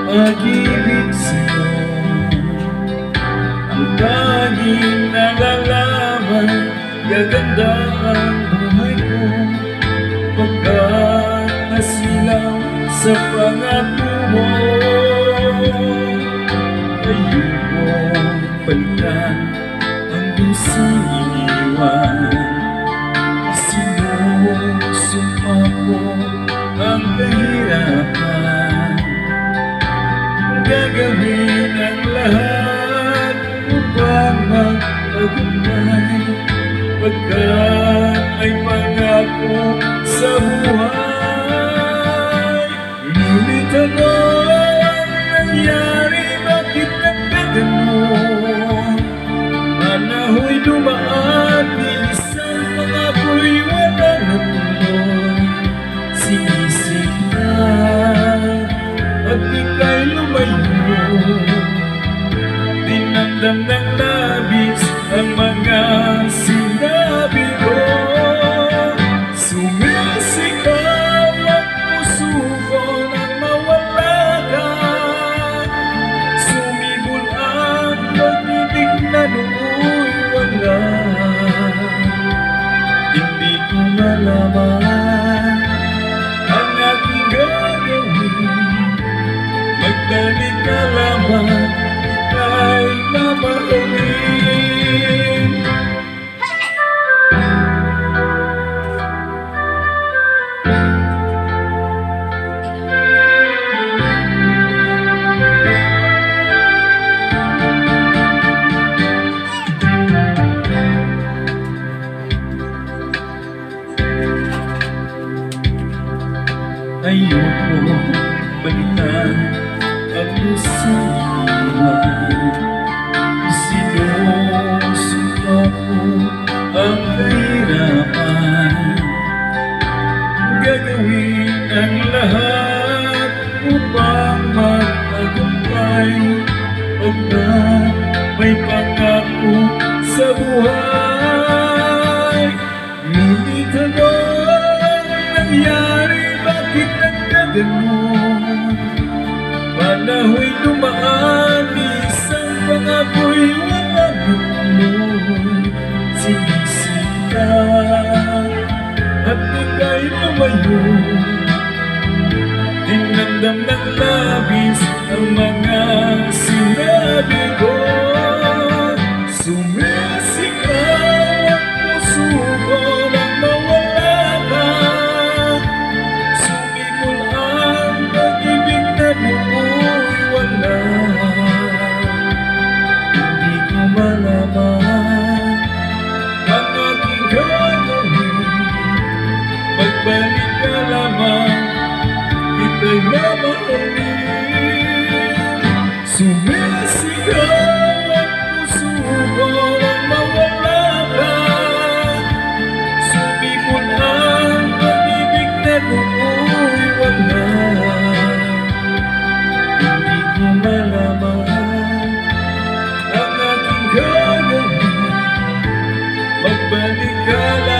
pag-ibig sa'yo. Ang tanging nalalaman, gaganda ang buhay ko pagkat nasilaw sa pangako mo. Ayokong balikan ang dulceng iniwan. Sinusumpa ko ang kahirapan. Gagawin ang lahat upang magtagumpay pagkat may pangako sa buhay. Ngunit ano ang nangyari? Bakit nagkaganon? Panaho'y dumaan, isang pangako'y walang natuloy. Sinisip na at ika'y lumayo. Dinamdam ng labis ang mga sinabi ko. Sumisigaw ang puso ko nang mawala ka. Sumibol ang pag-ibig na nooy wala. Hindi ko malaman ang aking gagawin. Magdalik ka lamang, ika'y mamahalin. Ayoko balikan ang dulceng iniwan. Sinusumpa ko ang kahirapan. Gagawin ang lahat upang magtagumpay pagkat may pangako sa buhay. Ngunit ano ang nangyari? Bakit nagkaganon? Panaho'y dumaan, isang pangako'y walang natuloy. Sinisip ka at ika'y lumayo. Dinamdam ng labis ang mga sinabi ko. Sumisigaw ang puso ko nang mawala ka. Sumibol ang pag-ibig na nooy wala. Hindi ko malaman ang aking gagawin. Magbalik ka lamang, ika'y mamahalin. Sumisigaw ang puso ko nang mawala ka. Sumibol ang pag-ibig na nooy wala. Hindi ko malaman ang aking gagawin. Magbalik ka lang.